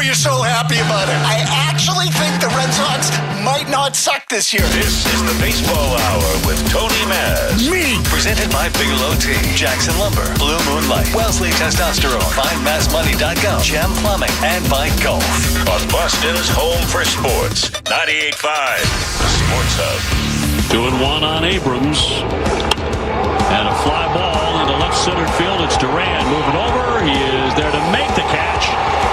you're so happy about it. I actually think the Red Sox might not suck this year. This is the Baseball Hour with Tony Maz. Me. Presented by Bigelow Tea, Jackson Lumber, Blue Moonlight, Wellesley Testosterone, FindMassMoney.com, Gem Plumbing, and by Golf. On Boston's home for sports, 98.5, the Sports Hub. 2-1 on Abrams. And a fly ball into left center field. It's Duran moving over. He is there to make the catch.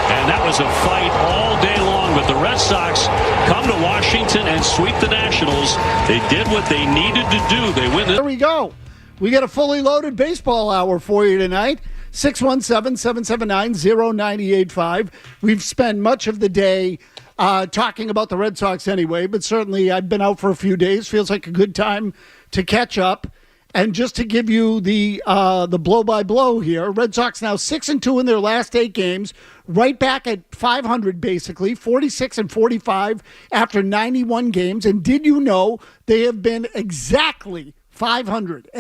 And that was a fight all day long. But the Red Sox come to Washington and sweep the Nationals. They did what they needed to do. They win. There we go. We got a fully loaded baseball hour for you tonight. 617-779-0985. We've spent much of the day talking about the Red Sox anyway, but certainly I've been out for a few days. Feels like a good time to catch up. And just to give you the blow-by-blow here, Red Sox now 6-2 in their last 8 games, right back at 500 basically, 46-45 after 91 games. And did you know they have been exactly 500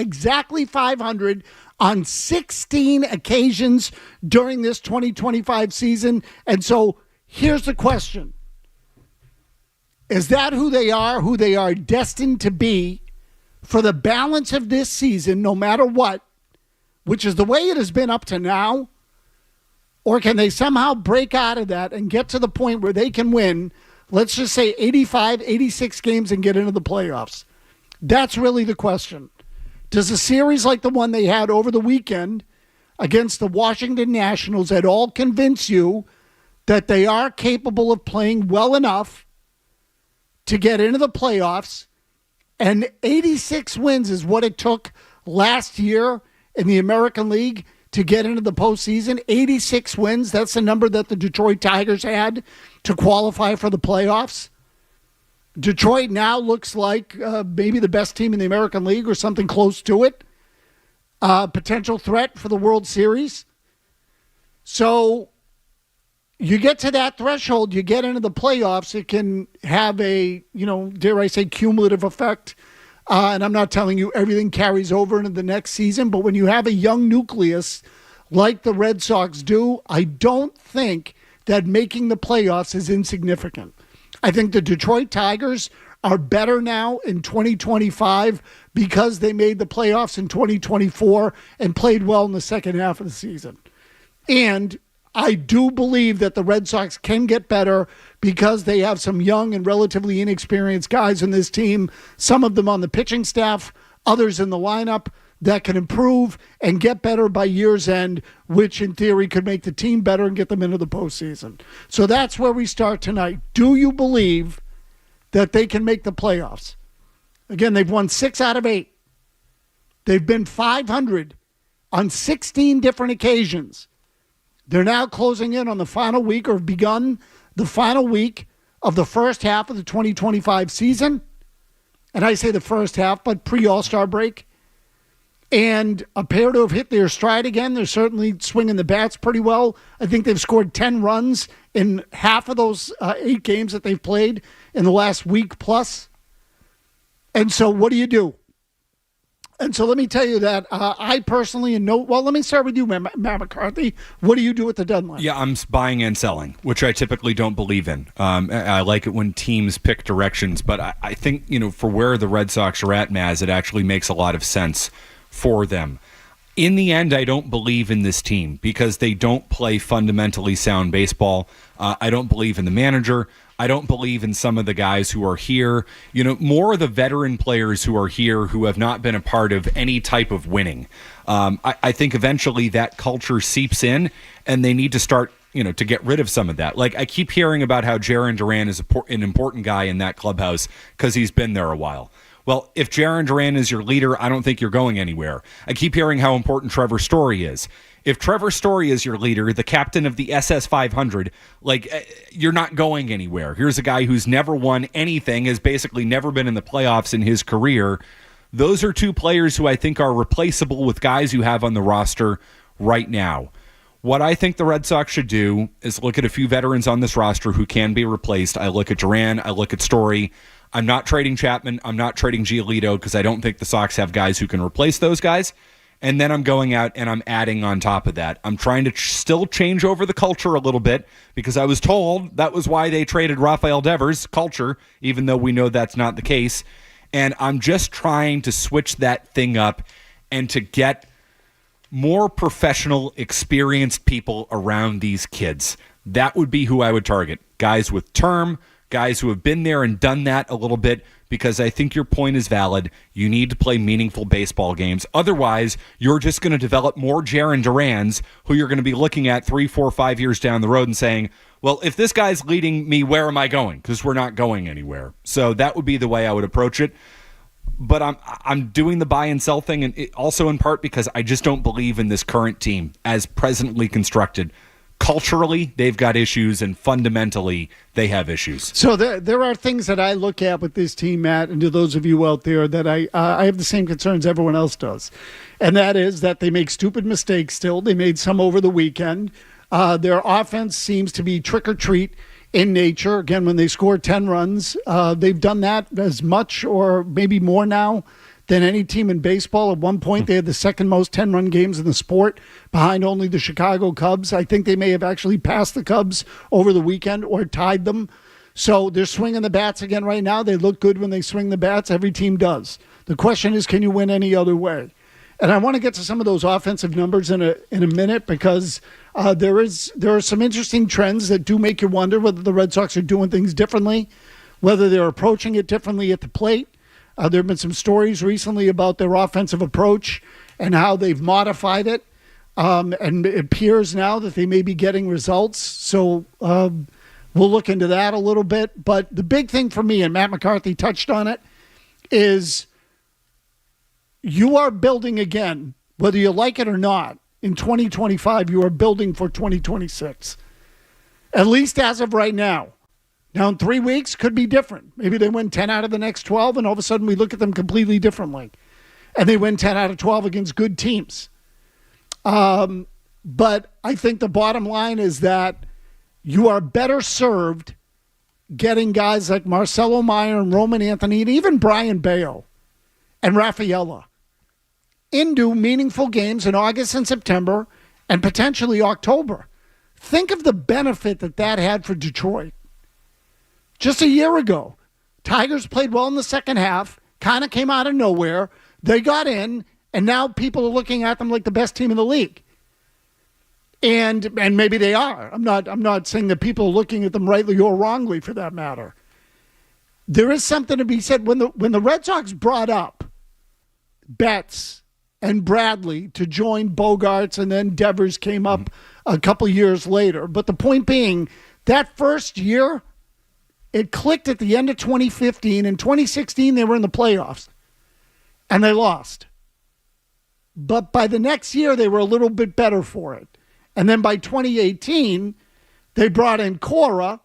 on 16 occasions during this 2025 season? And so here's the question. Is that who they are destined to be for the balance of this season, no matter what, which is the way it has been up to now? Or can they somehow break out of that and get to the point where they can win, let's just say 85, 86 games and get into the playoffs? That's really the question. Does a series like the one they had over the weekend against the Washington Nationals at all convince you that they are capable of playing well enough to get into the playoffs? And 86 wins is what it took last year in the American League to get into the postseason. 86 wins, that's the number that the Detroit Tigers had to qualify for the playoffs. Detroit now looks like maybe the best team in the American League or something close to it. Potential threat for the World Series. So you get to that threshold, you get into the playoffs, it can have a, dare I say, cumulative effect. And I'm not telling you everything carries over into the next season, but when you have a young nucleus like the Red Sox do, I don't think that making the playoffs is insignificant. I think the Detroit Tigers are better now in 2025 because they made the playoffs in 2024 and played well in the second half of the season. And I do believe that the Red Sox can get better because they have some young and relatively inexperienced guys in this team, some of them on the pitching staff, others in the lineup that can improve and get better by year's end, which in theory could make the team better and get them into the postseason. So that's where we start tonight. Do you believe that they can make the playoffs? Again, they've won 6 out of 8. They've been 500 on 16 different occasions. They're now closing in on the final week, or have begun the final week of the first half of the 2025 season. And I say the first half, but pre-All-Star break. And appear to have hit their stride again. They're certainly swinging the bats pretty well. I think they've scored 10 runs in half of those 8 games that they've played in the last week plus. And so what do you do? And so let me tell you that I personally, let me start with you, Matt McCarthy. What do you do at the deadline? Yeah, I'm buying and selling, which I typically don't believe in. I like it when teams pick directions, but I think, for where the Red Sox are at, Maz, it actually makes a lot of sense for them. In the end, I don't believe in this team because they don't play fundamentally sound baseball. I don't believe in the manager. I don't believe in some of the guys who are here. More of the veteran players who are here who have not been a part of any type of winning. I think eventually that culture seeps in and they need to start, to get rid of some of that. Like, I keep hearing about how Jarren Duran is an important guy in that clubhouse because he's been there a while. Well, if Jarren Duran is your leader, I don't think you're going anywhere. I keep hearing how important Trevor Story is. If Trevor Story is your leader, the captain of the SS 500, you're not going anywhere. Here's a guy who's never won anything, has basically never been in the playoffs in his career. Those are 2 players who I think are replaceable with guys you have on the roster right now. What I think the Red Sox should do is look at a few veterans on this roster who can be replaced. I look at Duran, I look at Story. I'm not trading Chapman. I'm not trading Giolito because I don't think the Sox have guys who can replace those guys. And then I'm going out and I'm adding on top of that. I'm trying to still change over the culture a little bit because I was told that was why they traded Rafael Devers, culture, even though we know that's not the case. And I'm just trying to switch that thing up and to get more professional, experienced people around these kids. That would be who I would target. Guys with term, guys who have been there and done that a little bit, because I think your point is valid. You need to play meaningful baseball games. Otherwise, you're just going to develop more Jarren Durans who you're going to be looking at 3, 4, 5 years down the road and saying, well, if this guy's leading me, where am I going? Because we're not going anywhere. So that would be the way I would approach it. But I'm doing the buy and sell thing, and also in part because I just don't believe in this current team as presently constructed. Culturally, they've got issues, and fundamentally, they have issues. So there are things that I look at with this team, Matt, and to those of you out there, that I have the same concerns everyone else does. And that is that they make stupid mistakes still. They made some over the weekend. Their offense seems to be trick-or-treat in nature. Again, when they score 10 runs, they've done that as much or maybe more now than any team in baseball. At one point, they had the second most 10-run games in the sport, behind only the Chicago Cubs. I think they may have actually passed the Cubs over the weekend or tied them. So they're swinging the bats again right now. They look good when they swing the bats. Every team does. The question is, can you win any other way? And I want to get to some of those offensive numbers in a minute, because there are some interesting trends that do make you wonder whether the Red Sox are doing things differently, whether they're approaching it differently at the plate. There have been some stories recently about their offensive approach and how they've modified it. And it appears now that they may be getting results. So we'll look into that a little bit. But the big thing for me, and Matt McCarthy touched on it, is you are building again, whether you like it or not. In 2025, you are building for 2026, at least as of right now. Now, in 3 weeks, could be different. Maybe they win 10 out of the next 12, and all of a sudden we look at them completely differently. And they win 10 out of 12 against good teams. But I think the bottom line is that you are better served getting guys like Marcelo Meyer and Roman Anthony and even Brian Bayo and Rafaela into meaningful games in August and September and potentially October. Think of the benefit that had for Detroit. Just a year ago, Tigers played well in the second half, kind of came out of nowhere. They got in, and now people are looking at them like the best team in the league. And maybe they are. I'm not saying that people are looking at them rightly or wrongly, for that matter. There is something to be said when the Red Sox brought up Betts and Bradley to join Bogarts, and then Devers came up a couple years later. But the point being, that first year, it clicked at the end of 2015. In 2016, they were in the playoffs, and they lost. But by the next year, they were a little bit better for it. And then by 2018, they brought in Cora.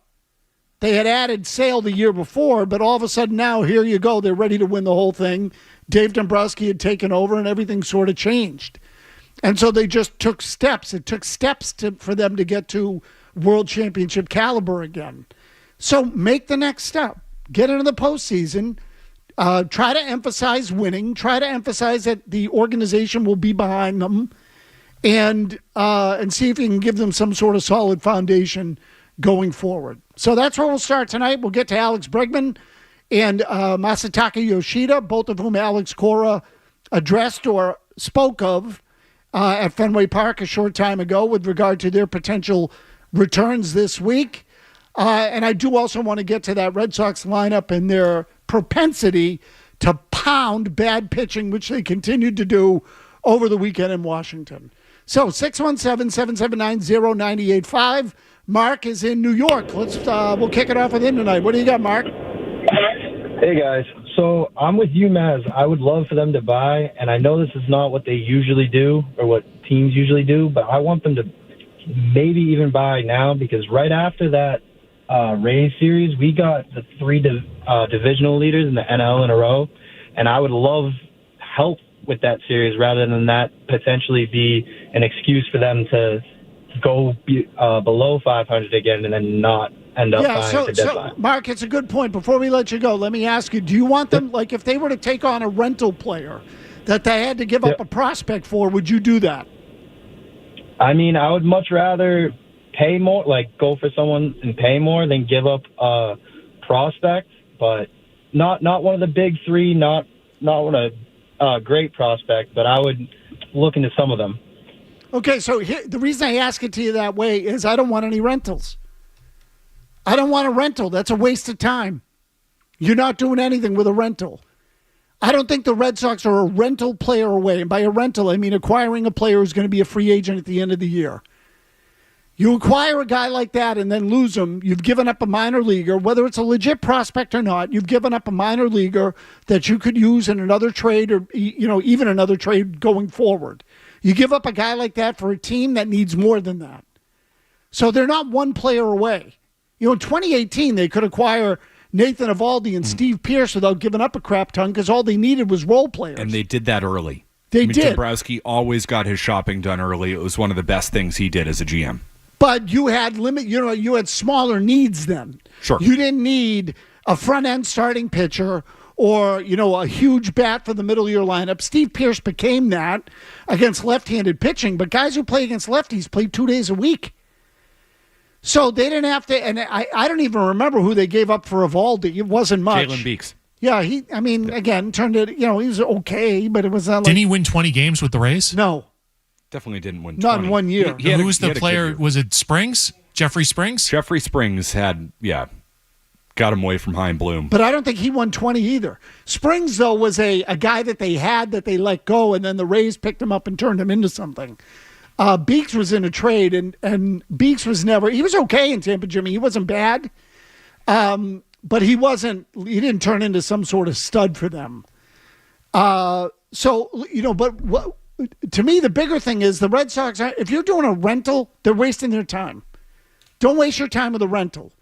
They had added Sale the year before, but all of a sudden now, here you go. They're ready to win the whole thing. Dave Dombrowski had taken over, and everything sort of changed. And so they just took steps. It took steps for them to get to World Championship caliber again. So make the next step. Get into the postseason. Try to emphasize winning. Try to emphasize that the organization will be behind them, and see if you can give them some sort of solid foundation going forward. So that's where we'll start tonight. We'll get to Alex Bregman and Masataka Yoshida, both of whom Alex Cora addressed or spoke of at Fenway Park a short time ago with regard to their potential returns this week. And I do also want to get to that Red Sox lineup and their propensity to pound bad pitching, which they continued to do over the weekend in Washington. So 617-779-0985. Mark is in New York. We'll kick it off with him tonight. What do you got, Mark? Hey, guys. So I'm with you, Maz. I would love for them to buy, and I know this is not what they usually do or what teams usually do, but I want them to maybe even buy now, because right after that Rays series, we got the three divisional leaders in the NL in a row, and I would love help with that series rather than that potentially be an excuse for them to go below 500 again and then not end up buying at the deadline. So, Mark, it's a good point. Before we let you go, let me ask you, do you want them, like if they were to take on a rental player that they had to give up a prospect for, would you do that? I mean, I would much rather pay more, like go for someone and pay more than give up a prospect, but not one of the big three, not a great prospect, but I would look into some of them. Okay, so the reason I ask it to you that way is I don't want any rentals. I don't want a rental. That's a waste of time. You're not doing anything with a rental. I don't think the Red Sox are a rental player away. And by a rental, I mean acquiring a player who's going to be a free agent at the end of the year. You acquire a guy like that and then lose him, you've given up a minor leaguer, whether it's a legit prospect or not, you've given up a minor leaguer that you could use in another trade or, even another trade going forward. You give up a guy like that for a team that needs more than that. So they're not one player away. In 2018, they could acquire Nathan Eovaldi and Steve Pearce without giving up a crap ton because all they needed was role players. And they did that early. They did. Dombrowski always got his shopping done early. It was one of the best things he did as a GM. But you had you had smaller needs then. Sure. You didn't need a front-end starting pitcher or, a huge bat for the middle of your lineup. Steve Pearce became that against left-handed pitching, but guys who play against lefties play 2 days a week. So they didn't have to, and I don't even remember who they gave up for Eovaldi. It wasn't much. Jalen Beeks. Yeah, again, turned it, he was okay, but it was not like... Didn't he win 20 games with the Rays? No. Definitely didn't win 20. Not in 1 year. Who was the player? Was it Springs? Jeffrey Springs? Jeffrey Springs got him away from Chaim Bloom. But I don't think he won 20 either. Springs, though, was a guy that they had that they let go, and then the Rays picked him up and turned him into something. Beeks was in a trade, and Beeks was never... He was okay in Tampa, Jimmy. He wasn't bad. But he didn't turn into some sort of stud for them. But to me, the bigger thing is the Red Sox, if you're doing a rental, they're wasting their time. Don't waste your time with a rental.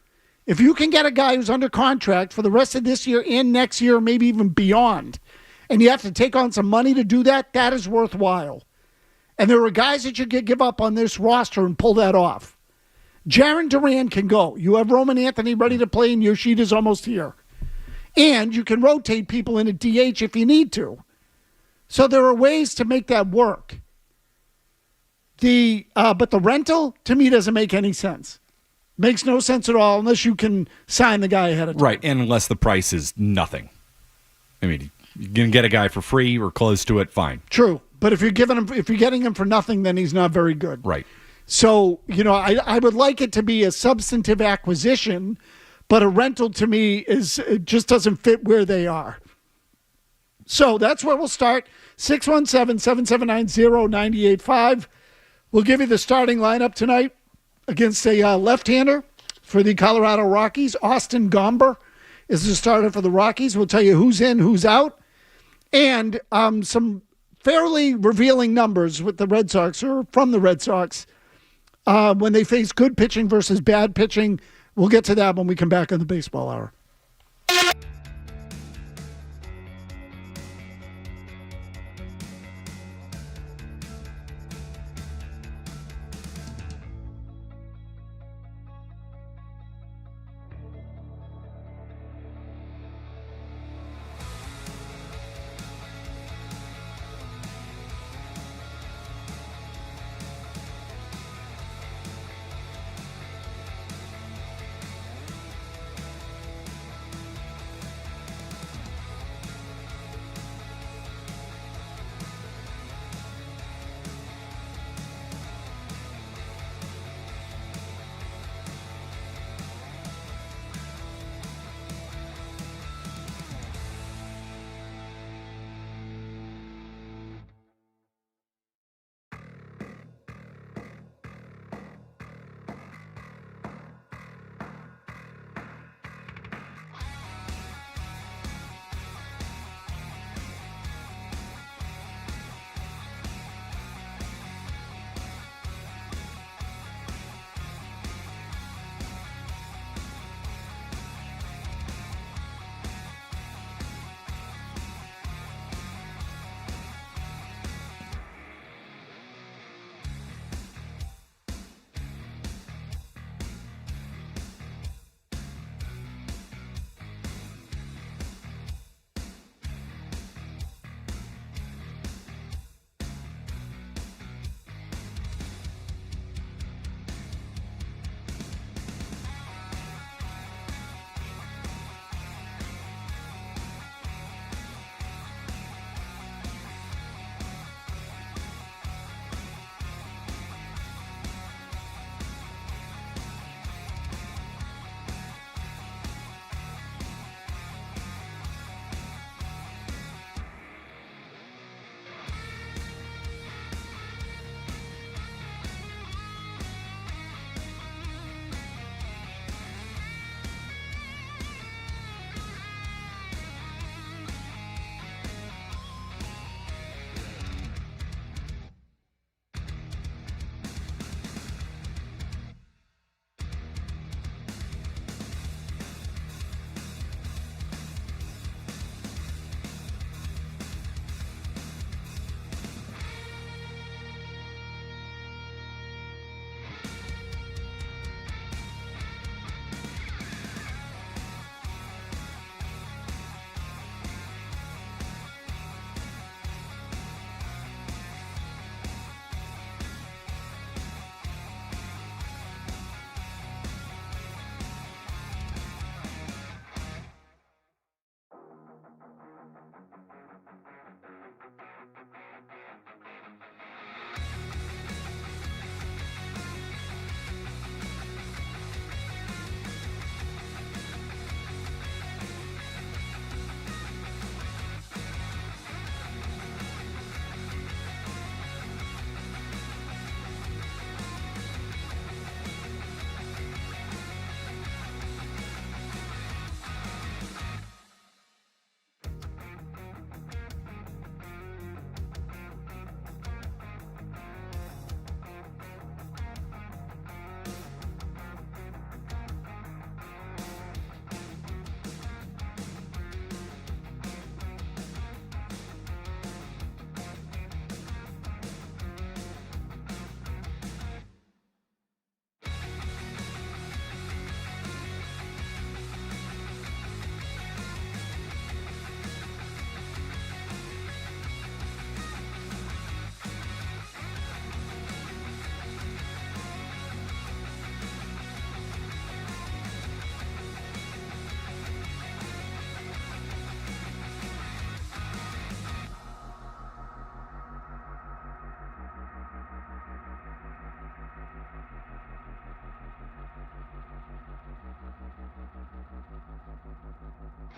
If you can get a guy who's under contract for the rest of this year and next year, maybe even beyond, and you have to take on some money to do that, that is worthwhile. And there are guys that you could give up on this roster and pull that off. Jarren Duran can go. You have Roman Anthony ready to play, and Yoshida's almost here. And you can rotate people in a DH if you need to. So there are ways to make that work. But the rental, to me, doesn't make any sense. Makes no sense at all unless you can sign the guy ahead of time. Right, and unless the price is nothing. I mean, you can get a guy for free or close to it, fine. True. But if you're getting him for nothing, then he's not very good. Right. So, I would like it to be a substantive acquisition, but a rental to me it just doesn't fit where they are. So that's where we'll start. 617-779-0985. We'll give you the starting lineup tonight against a left-hander for the Colorado Rockies. Austin Gomber is the starter for the Rockies. We'll tell you who's in, who's out, and some fairly revealing numbers with the Red Sox or from the Red Sox when they face good pitching versus bad pitching. We'll get to that when we come back on the Baseball Hour.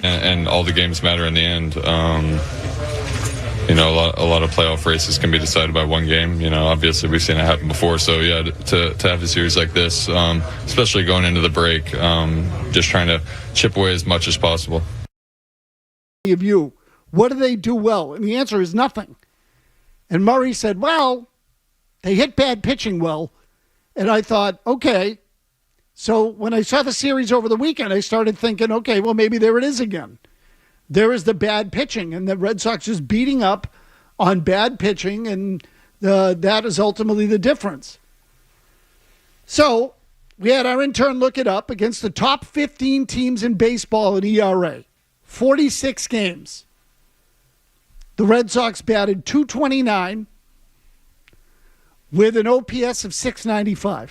and all the games matter in the end. A lot of playoff races can be decided by one game. Obviously we've seen it happen before. So yeah, to have a series like this, especially going into the break, just trying to chip away as much as possible. Of you, what do they do well? And the answer is nothing. And Murray said, well, they hit bad pitching well. And I thought, okay. So when I saw the series over the weekend, I started thinking, okay, well, maybe there it is again. There is the bad pitching, and the Red Sox just beating up on bad pitching, and that is ultimately the difference. So we had our intern look it up against the top 15 teams in baseball in ERA. 46 games. The Red Sox batted .229 with an OPS of .695.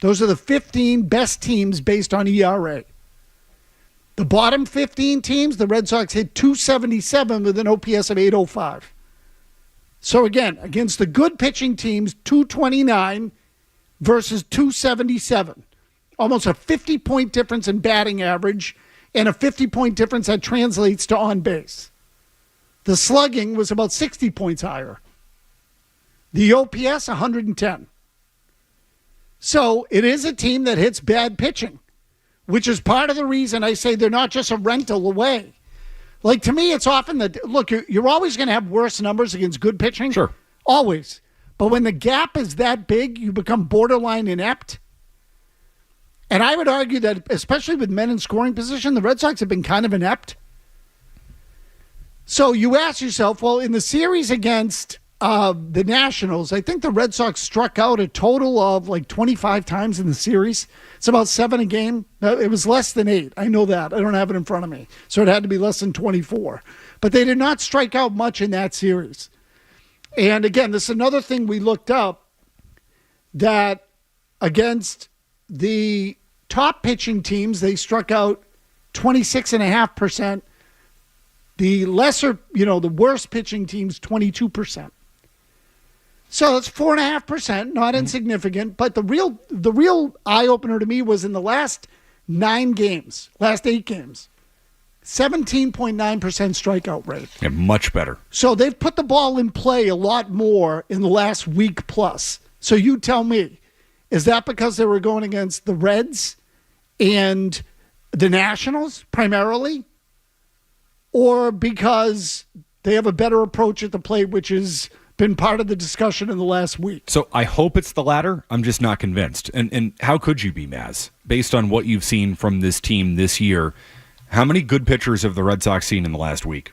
Those are the 15 best teams based on ERA. The bottom 15 teams, the Red Sox hit .277 with an OPS of .805. So again, against the good pitching teams, .229 versus .277. Almost a 50-point difference in batting average and a 50-point difference that translates to on base. The slugging was about 60 points higher. The OPS, 110. So it is a team that hits bad pitching, which is part of the reason I say they're not just a rental away. Like, to me, it's often that, look, you're always going to have worse numbers against good pitching. Sure. Always. But when the gap is that big, you become borderline inept. And I would argue that, especially with men in scoring position, the Red Sox have been kind of inept. So you ask yourself, well, in the series against the Nationals, I think the Red Sox struck out a total of like 25 times in the series. It's about 7 a game. It was less than 8. I know that. I don't have it in front of me. So it had to be less than 24. But they did not strike out much in that series. And again, this is another thing we looked up, that against the top pitching teams, they struck out 26.5%. The lesser, the worst pitching teams, 22%. So that's 4.5%, not insignificant. But the real eye-opener to me was in the last 8 games, 17.9% strikeout rate. Yeah, much better. So they've put the ball in play a lot more in the last week plus. So you tell me, is that because they were going against the Reds and the Nationals primarily? Or because they have a better approach at the plate, which has been part of the discussion in the last week? So I hope it's the latter. I'm just not convinced. And how could you be, Maz? Based on what you've seen from this team this year, how many good pitchers have the Red Sox seen in the last week?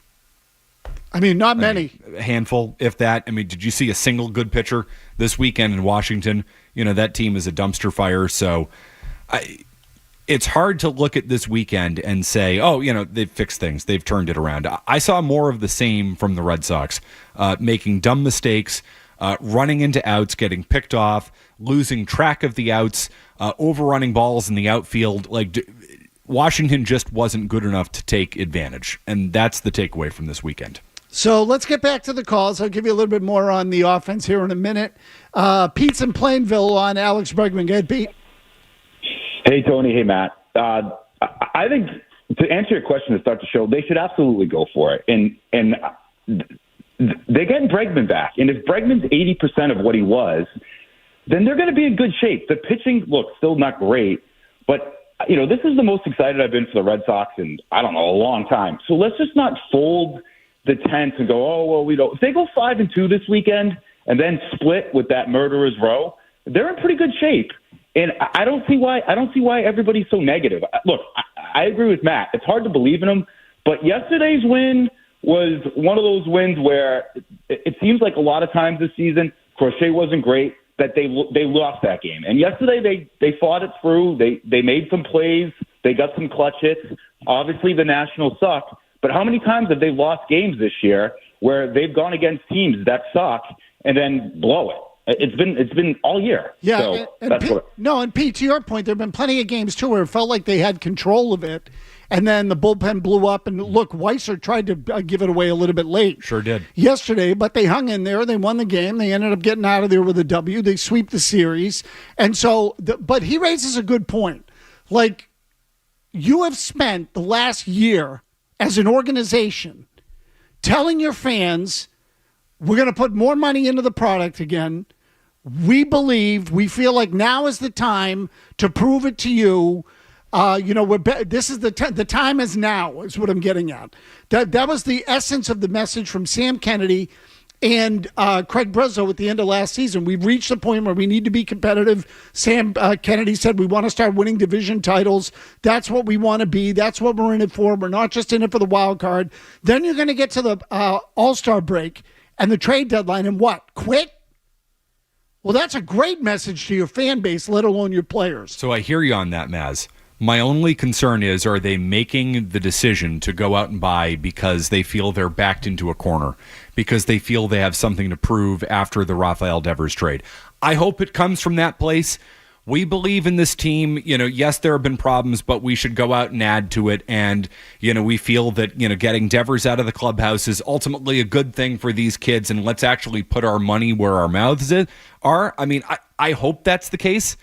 I mean, not many. A handful, if that. I mean, did you see a single good pitcher this weekend in Washington? That team is a dumpster fire. So it's hard to look at this weekend and say, oh, they've fixed things. They've turned it around. I saw more of the same from the Red Sox, making dumb mistakes, running into outs, getting picked off, losing track of the outs, overrunning balls in the outfield. Washington just wasn't good enough to take advantage. And that's the takeaway from this weekend. So let's get back to the calls. I'll give you a little bit more on the offense here in a minute. Pete's in Plainville on Alex Bregman. Go ahead, Pete. Hey, Tony. Hey, Matt. I think to answer your question to start the show, they should absolutely go for it. And they're getting Bregman back. And if Bregman's 80% of what he was, then they're going to be in good shape. The pitching, still not great. But, this is the most excited I've been for the Red Sox in, a long time. So let's just not fold the tent and go, oh, well, we don't. If they go 5-2 this weekend and then split with that murderer's row, they're in pretty good shape. And I don't see why everybody's so negative. Look, I agree with Matt. It's hard to believe in them, but yesterday's win was one of those wins where it seems like a lot of times this season, Crochet wasn't great, that they lost that game. And yesterday they fought it through. They made some plays. They got some clutch hits. Obviously the Nationals suck, but how many times have they lost games this year where they've gone against teams that suck and then blow it? It's been all year. Yeah, so and Pete, to your point, there have been plenty of games too where it felt like they had control of it, and then the bullpen blew up. And look, Weiser tried to give it away a little bit late. Sure did. Yesterday, but they hung in there. They won the game. They ended up getting out of there with a W. They sweep the series, and so. But he raises a good point. you have spent the last year as an organization telling your fans, we're going to put more money into the product again. We feel like now is the time to prove it to you. This is the time is now is what I'm getting at. That was the essence of the message from Sam Kennedy and Craig Breslow at the end of last season. We've reached the point where we need to be competitive. Sam Kennedy said we want to start winning division titles. That's what we want to be. That's what we're in it for. We're not just in it for the wild card. Then you're going to get to the All-Star break and the trade deadline and what? Quit? Well, that's a great message to your fan base, let alone your players. So I hear you on that, Maz. My only concern is, are they making the decision to go out and buy because they feel they're backed into a corner, because they feel they have something to prove after the Rafael Devers trade? I hope it comes from that place. We believe in this team. Yes, there have been problems, but we should go out and add to it. And, we feel that, getting Devers out of the clubhouse is ultimately a good thing for these kids. And let's actually put our money where our mouths are. I mean, I hope that's the case.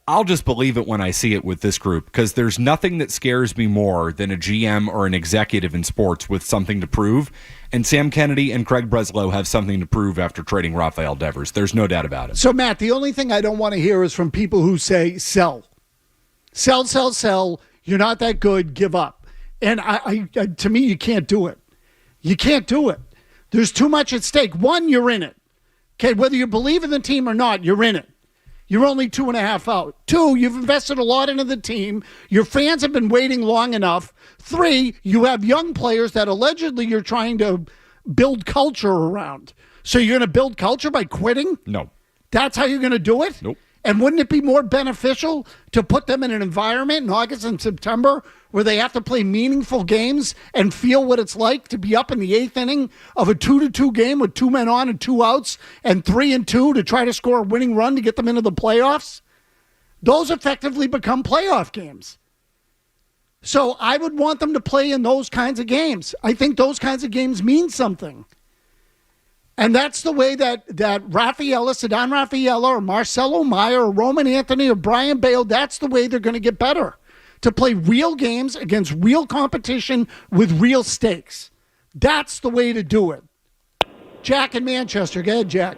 I'll just believe it when I see it with this group, because there's nothing that scares me more than a GM or an executive in sports with something to prove. And Sam Kennedy and Craig Breslow have something to prove after trading Rafael Devers. There's no doubt about it. So, Matt, the only thing I don't want to hear is from people who say, sell. Sell, sell, sell. You're not that good. Give up. And to me, you can't do it. You can't do it. There's too much at stake. One, you're in it. Okay, whether you believe in the team or not, you're in it. You're only 2.5 out. 2, you've invested a lot into the team. Your fans have been waiting long enough. 3, you have young players that allegedly you're trying to build culture around. So you're going to build culture by quitting? No. That's how you're going to do it? Nope. And wouldn't it be more beneficial to put them in an environment in August and September where they have to play meaningful games and feel what it's like to be up in the 8th inning of a 2-2 game with 2 men on and 2 outs and 3-2 to try to score a winning run to get them into the playoffs? Those effectively become playoff games. So I would want them to play in those kinds of games. I think those kinds of games mean something. And that's the way that Rafaela, Ceddanne Rafaela, or Marcelo Meyer, or Roman Anthony, or Brian Bale, that's the way they're going to get better. To play real games against real competition with real stakes. That's the way to do it. Jack in Manchester. Go ahead, Jack.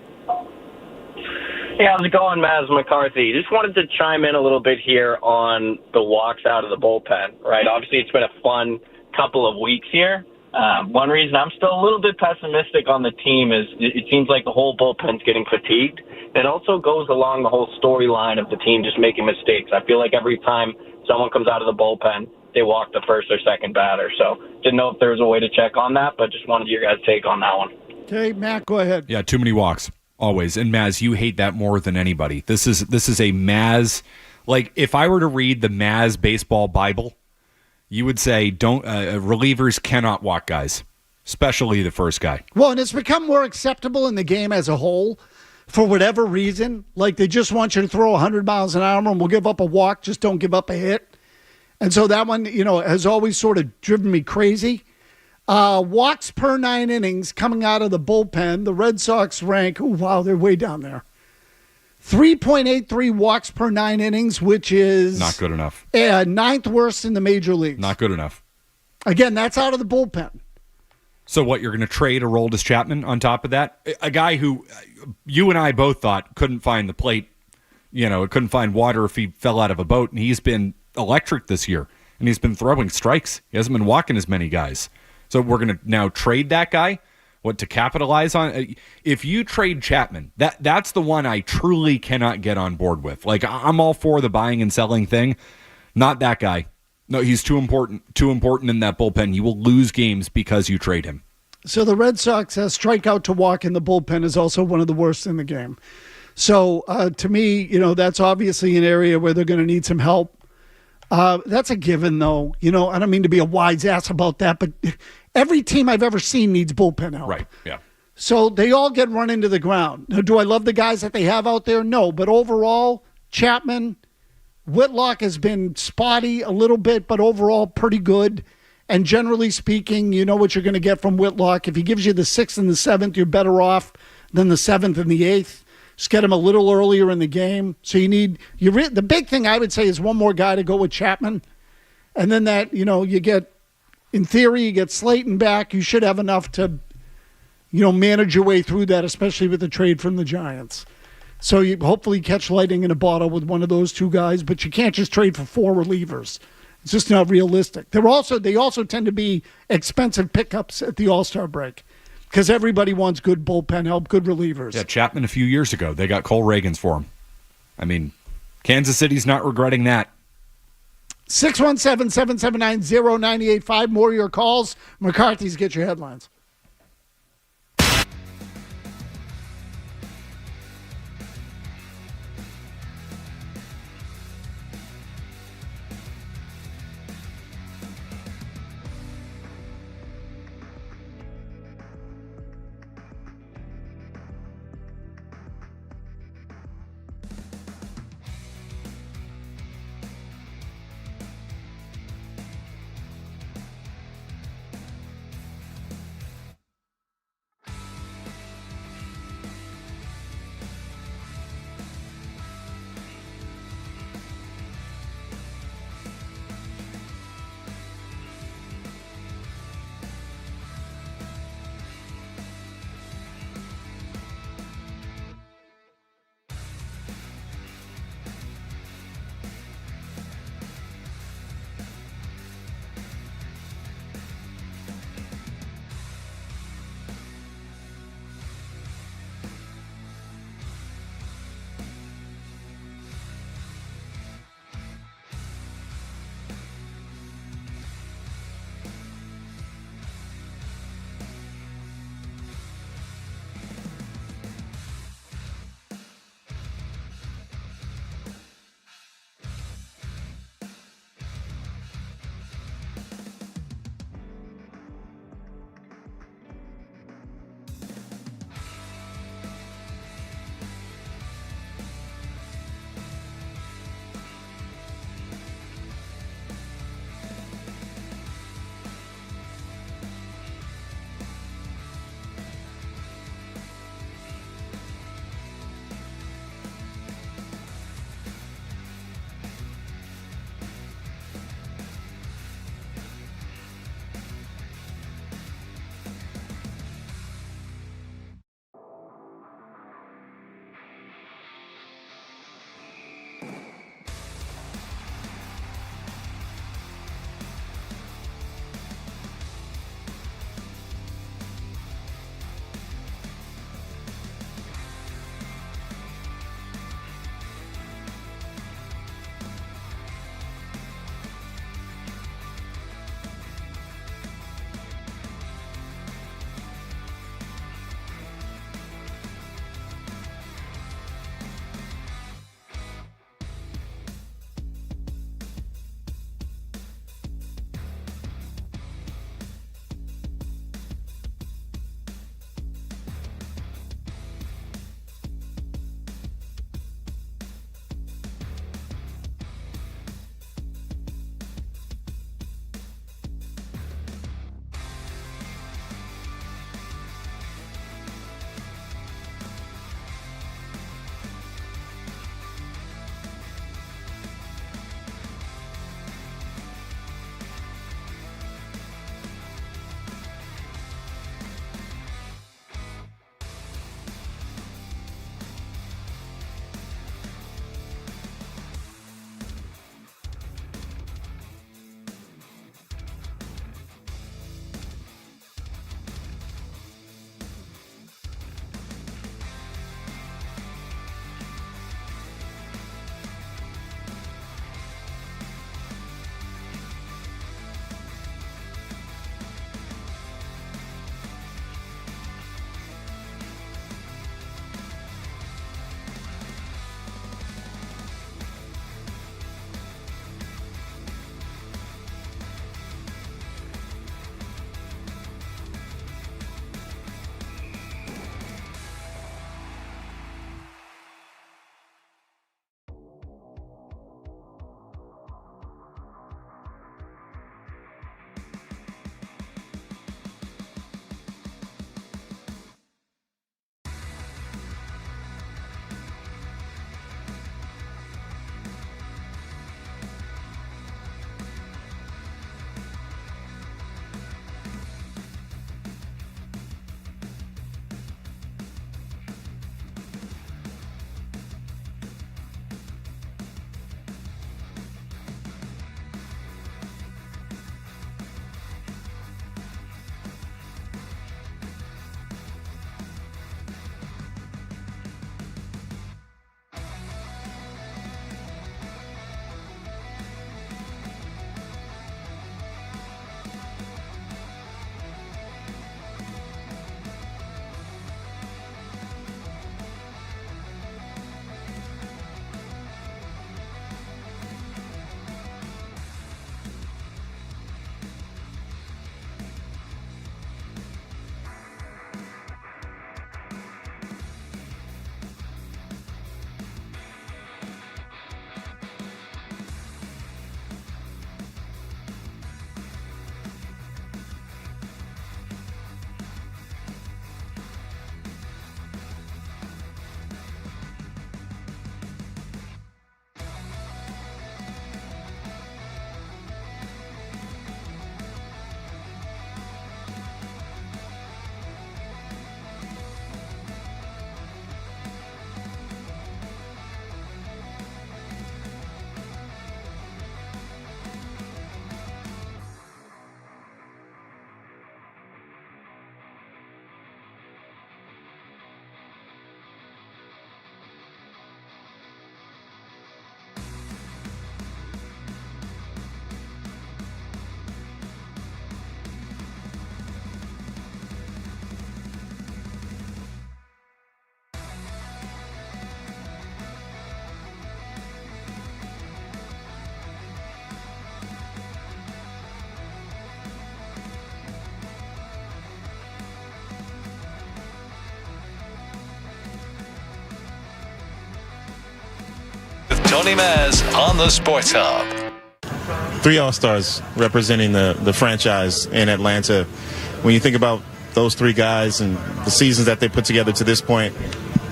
Hey, how's it going, Maz McCarthy? Just wanted to chime in a little bit here on the walks out of the bullpen, right? Obviously, it's been a fun couple of weeks here. One reason I'm still a little bit pessimistic on the team is it seems like the whole bullpen's getting fatigued. It also goes along the whole storyline of the team just making mistakes. I feel like every time someone comes out of the bullpen, they walk the first or second batter. So didn't know if there was a way to check on that, but just wanted your guys' take on that one. Okay, Matt, go ahead. Yeah, too many walks, always. And Maz, you hate that more than anybody. This is a Maz, like if I were to read the Maz baseball Bible, you would say relievers cannot walk guys, especially the first guy. Well, and it's become more acceptable in the game as a whole for whatever reason. Like they just want you to throw 100 miles an hour and we'll give up a walk, just don't give up a hit. And so that one, has always sort of driven me crazy. Walks per 9 innings coming out of the bullpen, the Red Sox rank, they're way down there. 3.83 walks per 9 innings, which is not good enough. 9th worst in the major leagues. Not good enough. Again, that's out of the bullpen. So what, you're going to trade Aroldis Chapman on top of that? A guy who you and I both thought couldn't find the plate, couldn't find water if he fell out of a boat, and he's been electric this year, and he's been throwing strikes. He hasn't been walking as many guys. So we're going to now trade that guy? What, to capitalize on? If you trade Chapman, that's the one I truly cannot get on board with. Like, I'm all for the buying and selling thing. Not that guy. No, he's too important in that bullpen. You will lose games because you trade him. So the Red Sox strikeout to walk in the bullpen is also one of the worst in the game. So to me, that's obviously an area where they're going to need some help. That's a given, though. I don't mean to be a wise ass about that, but every team I've ever seen needs bullpen help. Right, yeah. So they all get run into the ground. Now, do I love the guys that they have out there? No. But overall, Chapman, Whitlock has been spotty a little bit, but overall pretty good. And generally speaking, you know what you're going to get from Whitlock. If he gives you the 6th and the 7th, you're better off than the 7th and the 8th. Just get him a little earlier in the game. So the big thing I would say is one more guy to go with Chapman. And then that, you get, in theory, you get Slayton back. You should have enough to, manage your way through that, especially with the trade from the Giants. So you hopefully catch lightning in a bottle with one of those two guys, but you can't just trade for 4 relievers. It's just not realistic. They also tend to be expensive pickups at the All-Star break because everybody wants good bullpen help, good relievers. Yeah, Chapman a few years ago, they got Cole Reagans for him. I mean, Kansas City's not regretting that. 617-779-0985. More of your calls. McCarthy's get your headlines. Tony Maz on the Sports Hub. 3 All-Stars representing the franchise in Atlanta. When you think about those 3 guys and the seasons that they put together to this point,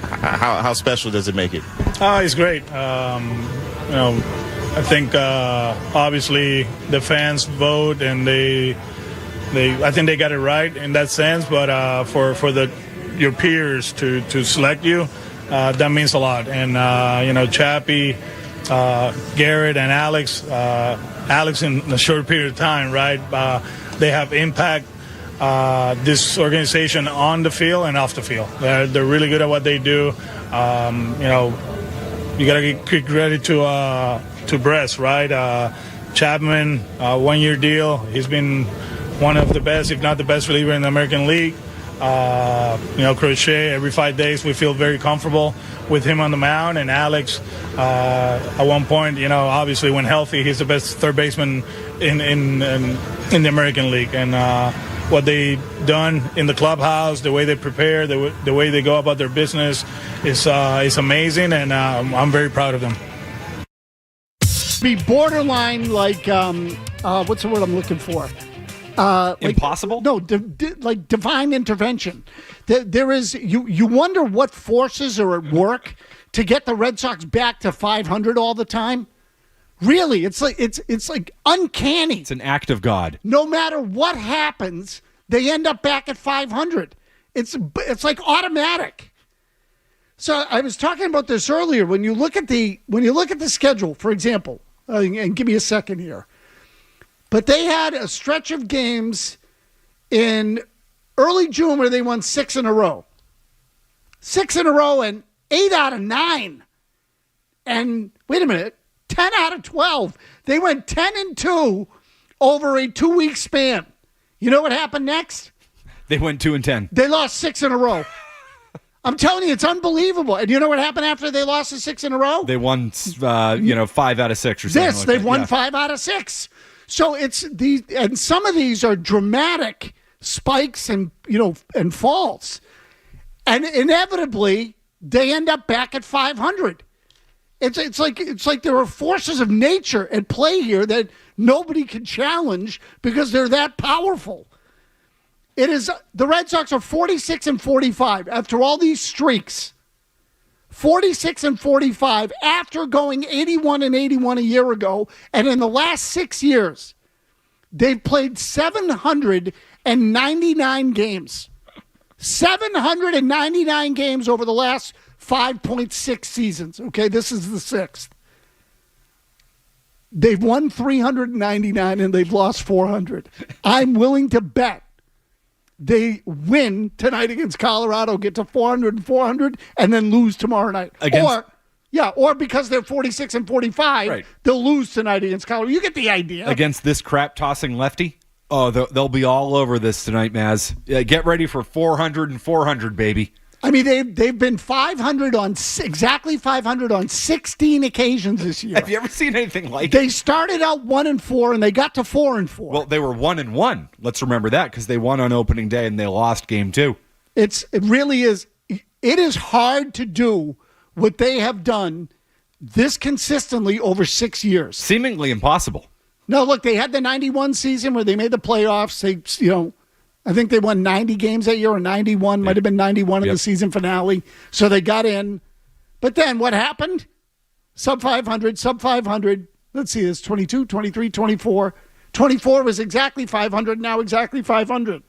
how special does it make it? It's great. I think obviously the fans vote, and I think they got it right in that sense. But for your peers to select you, that means a lot. And Chappie, Garrett, and Alex. Alex in a short period of time, right? They have impact this organization on the field and off the field. They're really good at what they do. You got to give credit to Bress, right? Chapman, 1-year deal. He's been one of the best, if not the best reliever in the American League. Crochet, every 5 days we feel very comfortable with him on the mound. And Alex, at one point, obviously when healthy, he's the best third baseman in the American League. And what they done in the clubhouse, the way they prepare, the way they go about their business is amazing, and I'm very proud of them. Be borderline like what's the word I'm looking for? Impossible? No, like divine intervention. There is you wonder what forces are at work to get the Red Sox back to 500 all the time. Really, it's like uncanny. It's an act of God. No matter what happens, they end up back at 500. It's like automatic. So I was talking about this earlier. When you look at the schedule, for example, and give me a second here, but they had a stretch of games in early June where they won 6 in a row. 6 in a row and 8 out of 9. And wait a minute. 10 out of 12. They went 10-2 over a 2-week span. You know what happened next? They went 2-10. They lost 6 in a row. I'm telling you, it's unbelievable. And you know what happened after they lost the 6 in a row? They won, 5 out of 6 or something. They've won 5 out of 6. So it's these, and some of these are dramatic spikes and falls, and inevitably they end up back at 500. It's like there are forces of nature at play here that nobody can challenge because they're that powerful. It is the Red Sox are 46-45 after all these streaks. 46-45 after going 81-81 a year ago, and in the last 6 years, they've played 799 games. 799 games over the last 5.6 seasons. Okay, this is the 6th. They've won 399 and they've lost 400. I'm willing to bet they win tonight against Colorado, get to 400 and 400, and then lose tomorrow night. Or because they're 46-45, right, they'll lose tonight against Colorado. You get the idea. Against this crap-tossing lefty? Oh, they'll be all over this tonight, Maz. Get ready for 400 and 400, baby. I mean, they've been exactly 500 on 16 occasions this year. Have you ever seen anything like it? They started out 1-4 and they got to 4-4. Well, they were 1-1. Let's remember that because they won on opening day and they lost game 2. It really is. It is hard to do what they have done this consistently over 6 years. Seemingly impossible. No, look, they had the 91 season where they made the playoffs. I think they won 90 games that year, or 91, might have been 91 in the season finale. So they got in. But then what happened? Sub 500. Let's see, it's 22, 23, 24. 24 was exactly 500, now exactly 500.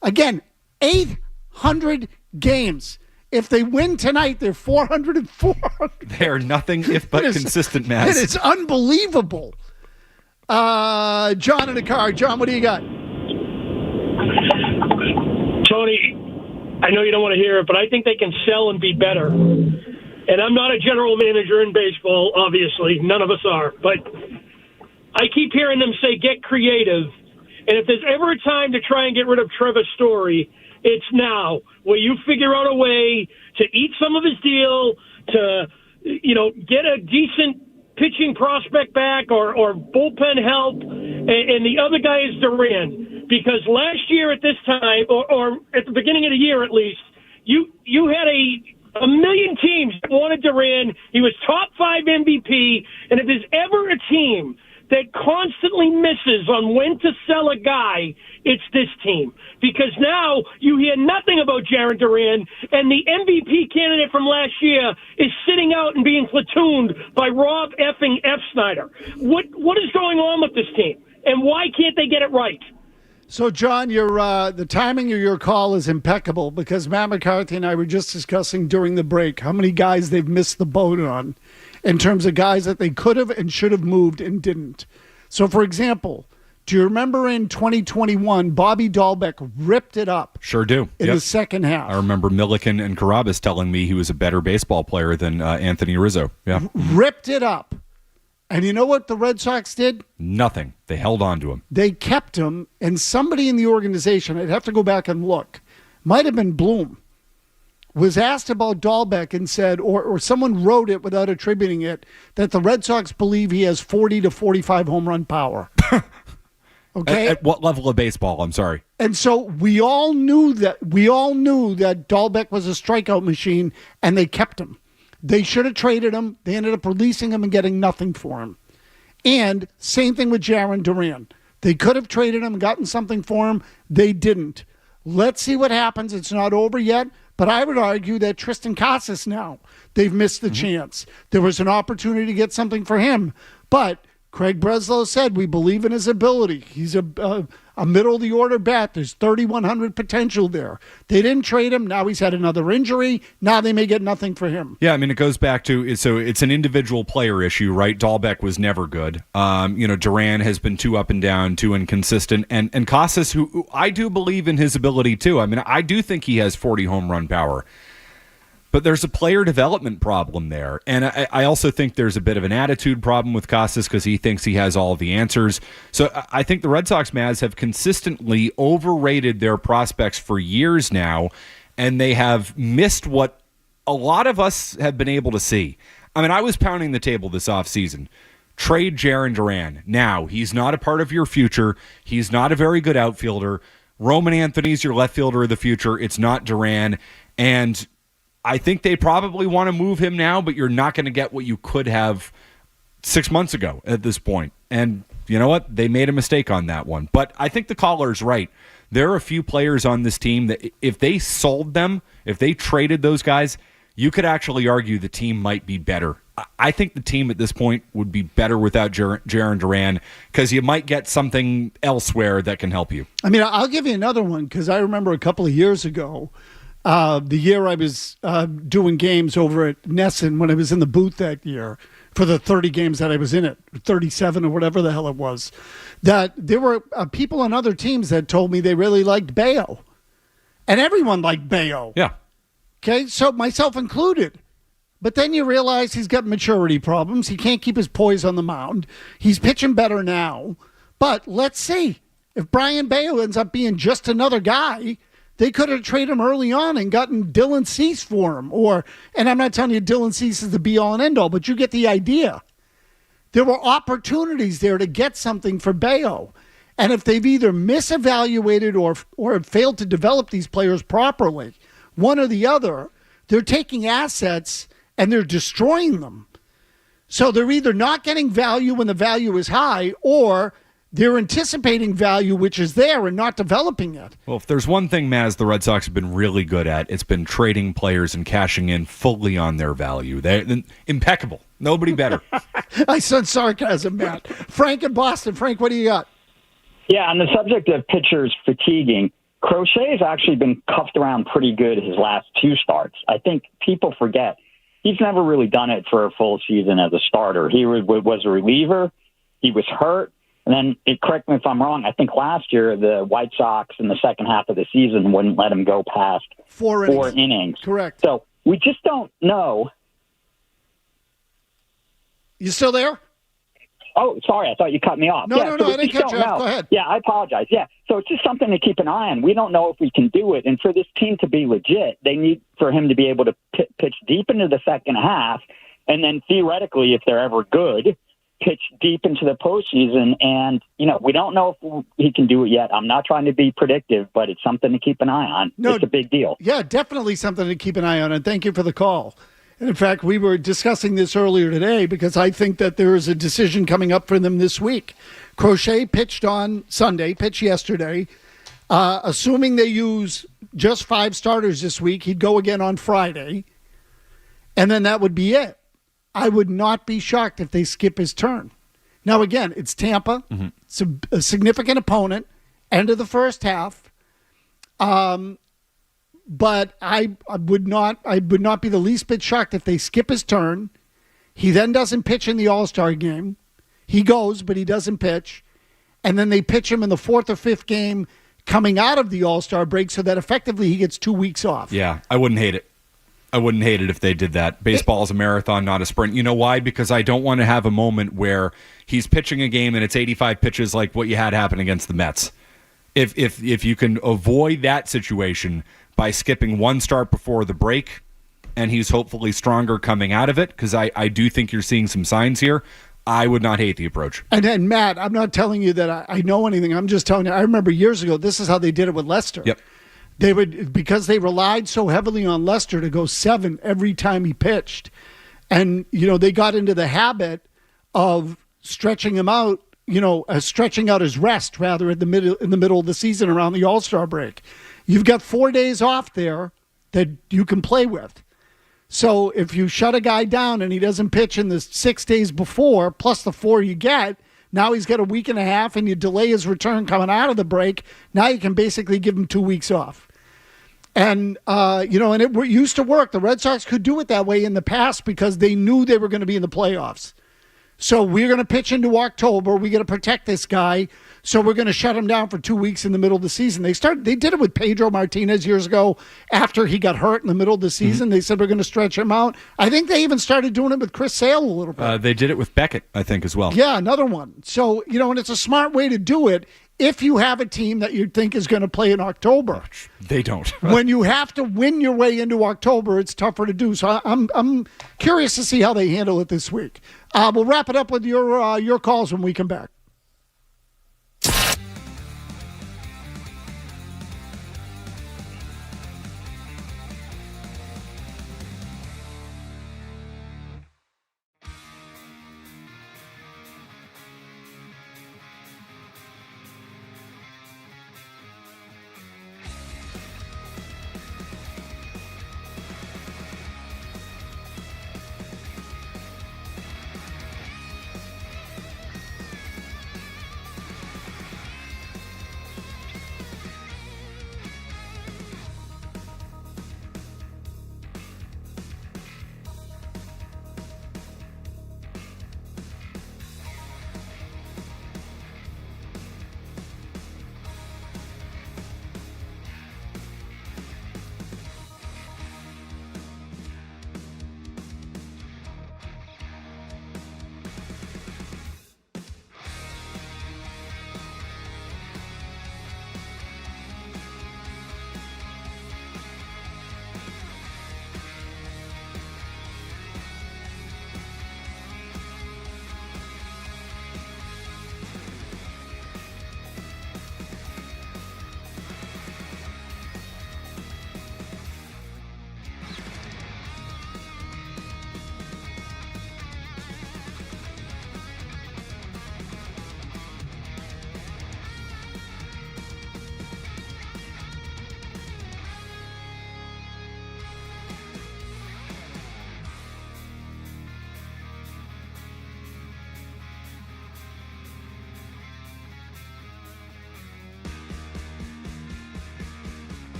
Again, 800 games. If they win tonight, they're 400 and 400. They are nothing if but consistent, Matt. It is unbelievable. John in the car. John, what do you got? Tony, I know you don't want to hear it, but I think they can sell and be better. And I'm not a general manager in baseball, obviously. None of us are. But I keep hearing them say, get creative. And if there's ever a time to try and get rid of Trevor Story, it's now, where you figure out a way to eat some of his deal, to, get a decent pitching prospect back or bullpen help, and the other guy is Duran. Because last year at this time, or at the beginning of the year at least, you had a A million teams wanted Duran. He was top 5 MVP. And if there's ever a team that constantly misses on when to sell a guy, it's this team. Because now you hear nothing about Jarren Duran, and the MVP candidate from last year is sitting out and being platooned by Rob effing F. Snyder. What is going on with this team? And why can't they get it right? So, John, the timing of your call is impeccable because Matt McCarthy and I were just discussing during the break how many guys they've missed the boat on in terms of guys that they could have and should have moved and didn't. So, for example, do you remember in 2021, Bobby Dahlbeck ripped it up? Sure do. In the second half. I remember Milliken and Carabas telling me he was a better baseball player than Anthony Rizzo. Yeah. Ripped it up. And you know what the Red Sox did? Nothing. They held on to him. They kept him, and somebody in the organization, I'd have to go back and look, might have been Bloom, was asked about Dahlbeck and said, or someone wrote it without attributing it, that the Red Sox believe he has 40 to 45 home run power. Okay. At what level of baseball? I'm sorry. And so we all knew that Dahlbeck was a strikeout machine, and they kept him. They should have traded him. They ended up releasing him and getting nothing for him. And same thing with Jarren Duran. They could have traded him and gotten something for him. They didn't. Let's see what happens. It's not over yet. But I would argue that Tristan Casas now, they've missed the chance. There was an opportunity to get something for him. But Craig Breslow said, we believe in his ability. He's a middle-of-the-order bat. There's 3,100 potential there. They didn't trade him. Now he's had another injury. Now they may get nothing for him. Yeah, I mean, it goes back to, so it's an individual player issue, right? Dahlbeck was never good. Duran has been too up and down, too inconsistent. And Casas, who I do believe in his ability, too. I mean, I do think he has 40 home run power. But there's a player development problem there. And I also think there's a bit of an attitude problem with Casas because he thinks he has all the answers. So I think the Red Sox, Maz, have consistently overrated their prospects for years now, and they have missed what a lot of us have been able to see. I mean, I was pounding the table this offseason. Trade Jarren Duran. Now, he's not a part of your future. He's not a very good outfielder. Roman Anthony's your left fielder of the future. It's not Duran. And I think they probably want to move him now, but you're not going to get what you could have 6 months ago at this point. And you know what? They made a mistake on that one. But I think the caller's right. There are a few players on this team that if they sold them, if they traded those guys, you could actually argue the team might be better. I think the team at this point would be better without Jarren Duran because you might get something elsewhere that can help you. I mean, I'll give you another one because I remember a couple of years ago, the year I was doing games over at Nesson when I was in the booth that year for the 30 games that I was in it, 37 or whatever the hell it was, that there were people on other teams that told me they really liked Bayo. And everyone liked Bayo. Yeah. Okay, so myself included. But then you realize he's got maturity problems. He can't keep his poise on the mound. He's pitching better now. But let's see. If Brian Bayo ends up being just another guy, they could have traded him early on and gotten Dylan Cease for him. And I'm not telling you Dylan Cease is the be-all and end-all, but you get the idea. There were opportunities there to get something for Bayo. And if they've either misevaluated or have failed to develop these players properly, one or the other, they're taking assets and they're destroying them. So they're either not getting value when the value is high, or they're anticipating value, which is there, and not developing it. Well, if there's one thing, Maz, the Red Sox have been really good at, it's been trading players and cashing in fully on their value. They're impeccable. Nobody better. I sense sarcasm, Matt. Frank in Boston. Frank, what do you got? Yeah, on the subject of pitchers fatiguing, Crochet has actually been cuffed around pretty good his last 2 starts. I think people forget he's never really done it for a full season as a starter. He was a reliever. He was hurt. And then, correct me if I'm wrong, I think last year the White Sox in the second half of the season wouldn't let him go past 4 innings. Correct. So we just don't know. You still there? Oh, sorry. I thought you cut me off. No, I didn't cut you off. Go ahead. Yeah, I apologize. Yeah. So it's just something to keep an eye on. We don't know if we can do it. And for this team to be legit, they need for him to be able to pitch deep into the second half. And then theoretically, if they're ever good, pitch deep into the postseason. And, we don't know if he can do it yet. I'm not trying to be predictive, but it's something to keep an eye on. No, it's a big deal. Yeah, definitely something to keep an eye on. And thank you for the call. And in fact, we were discussing this earlier today because I think that there is a decision coming up for them this week. Crochet pitched on Sunday, pitched yesterday. Assuming they use just 5 starters this week, he'd go again on Friday. And then that would be it. I would not be shocked if they skip his turn. Now, again, it's Tampa. Mm-hmm. It's a significant opponent. End of the first half. But I would not be the least bit shocked if they skip his turn. He then doesn't pitch in the All-Star game. He goes, but he doesn't pitch. And then they pitch him in the 4th or 5th game coming out of the All-Star break so that effectively he gets 2 weeks off. Yeah, I wouldn't hate it. I wouldn't hate it if they did that. Baseball is a marathon, not a sprint. You know why? Because I don't want to have a moment where he's pitching a game and it's 85 pitches like what you had happen against the Mets. If you can avoid that situation by skipping one start before the break, and he's hopefully stronger coming out of it, because I do think you're seeing some signs here, I would not hate the approach. And then, Matt, I'm not telling you that I know anything. I'm just telling you, I remember years ago, this is how they did it with Lester. Yep. They would, because they relied so heavily on Lester to go 7 every time he pitched. And, they got into the habit of stretching him out, stretching out his rest, rather, in the middle of the season around the All-Star break. You've got 4 days off there that you can play with. So if you shut a guy down and he doesn't pitch in the 6 days before, plus the 4 you get, now he's got a week and a half and you delay his return coming out of the break. Now you can basically give him 2 weeks off. And, and it used to work. The Red Sox could do it that way in the past because they knew they were going to be in the playoffs. So we're going to pitch into October. We're going to protect this guy. So we're going to shut him down for 2 weeks in the middle of the season. They did it with Pedro Martinez years ago after he got hurt in the middle of the season. Mm-hmm. They said we're going to stretch him out. I think they even started doing it with Chris Sale a little bit. They did it with Beckett, I think, as well. Yeah, another one. So, and it's a smart way to do it if you have a team that you think is going to play in October. They don't. When you have to win your way into October, it's tougher to do. So I'm curious to see how they handle it this week. We'll wrap it up with your calls when we come back.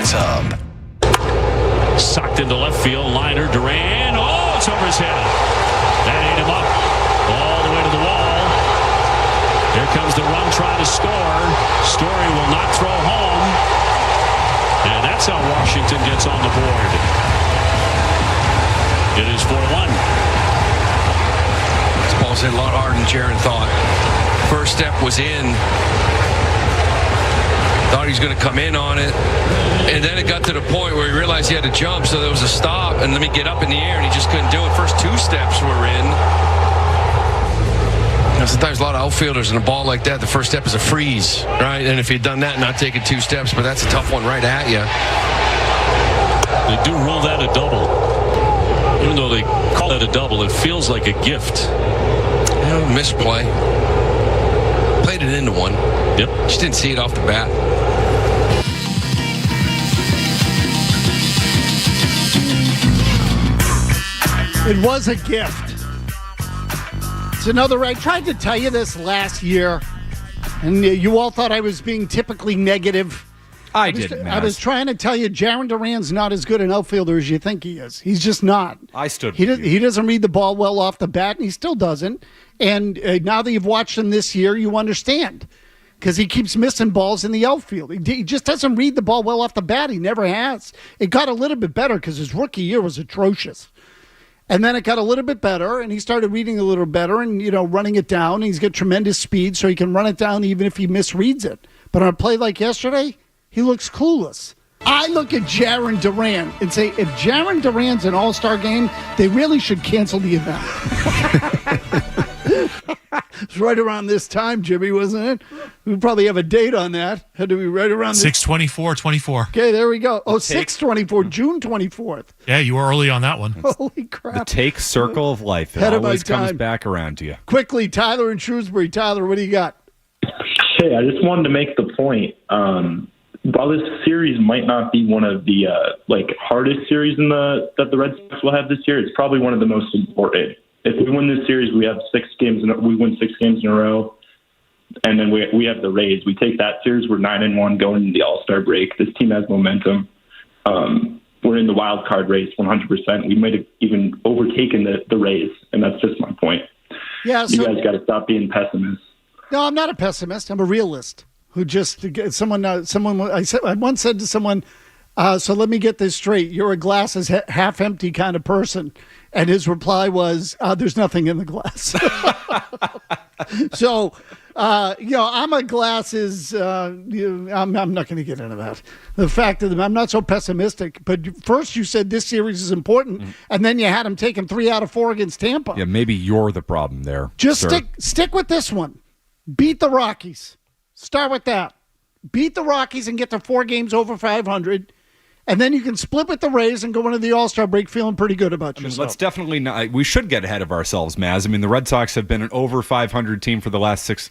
Sports Hub. Sucked into left field. Liner. Duran. Oh, it's over his head. That ate him up. All the way to the wall. Here comes the run trying to score. Story will not throw home. And that's how Washington gets on the board. It is 4-1. This ball's hit a lot harder than Jaron thought. First step was in. Thought he was going to come in on it. And then it got to the point where he realized he had to jump, so there was a stop, and let me get up in the air, and he just couldn't do it. First two steps were in. You know, sometimes a lot of outfielders in a ball like that, the first step is a freeze, right? And if he'd done that, not taking two steps, but that's a tough one right at you. They do rule that a double. Even though they call it a double, it feels like a gift. Yeah, misplay. Played it into one. Yep. Just didn't see it off the bat. It was a gift. It's another. I tried to tell you this last year, and you all thought I was being typically negative. I was trying to tell you, Jaron Duran's not as good an outfielder as you think he is. He's just not. I stood. He doesn't read the ball well off the bat, and he still doesn't. And now that you've watched him this year, you understand. Because he keeps missing balls in the outfield. He just doesn't read the ball well off the bat. He never has. It got a little bit better because his rookie year was atrocious. And then it got a little bit better, and he started reading a little better and, running it down. He's got tremendous speed, so he can run it down even if he misreads it. But on a play like yesterday, he looks clueless. I look at Jaron Duran and say, if Jaron Duran's an all-star game, they really should cancel the event. It's right around this time, Jimmy, wasn't it? We probably have a date on that. Had to be right around 6/24/24. Okay, there we go. 6/24, June 24th. Yeah, you were early on that one. Holy crap. The take circle of life. It Ahead of my always comes time. back around to you. Quickly, Tyler in Shrewsbury. Tyler, what do you got? Hey, I just wanted to make the point. While this series might not be one of the hardest series that the Red Sox will have this year, it's probably one of the most important. If we win this series, we have we win 6 games in a row, and then we have the Rays. We take that series, we're 9-1 going into the All-Star break. This team has momentum. We're in the wild card race 100%. We might have even overtaken the Rays, and that's just my point. Yeah, you guys got to stop being pessimists. No, I'm not a pessimist. I'm a realist. Who just someone I once said to someone, so let me get this straight. You're a glass is half empty kind of person. And his reply was, there's nothing in the glass. So, I'm a glasses. I'm not going to get into that. The fact that I'm not so pessimistic. But first you said this series is important, and then you had him taking 3 out of 4 against Tampa. Yeah, maybe you're the problem there. Just sir. stick with this one. Beat the Rockies. Start with that. Beat the Rockies and get to 4 games over 500. And then you can split with the Rays and go into the All-Star break feeling pretty good about yourself. Let's definitely not. We should get ahead of ourselves, Maz. I mean, the Red Sox have been an over 500 team for the last 6.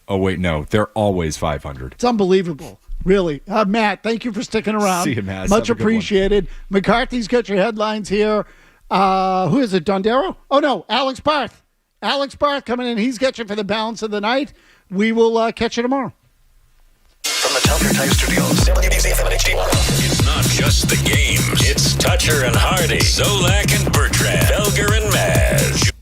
Oh, wait, no. They're always 500. It's unbelievable. Really. Matt, thank you for sticking around. See you, Maz. Much appreciated. McCarthy's got your headlines here. Who is it, Dondero? Oh, no, Alex Barth. Alex Barth coming in. He's got you for the balance of the night. We will catch you tomorrow. From the Telfair Type Studios, WBZ FM and HD1. It's not just the games. It's Toucher and Hardy, Zolak and Bertrand, Felger and Maz.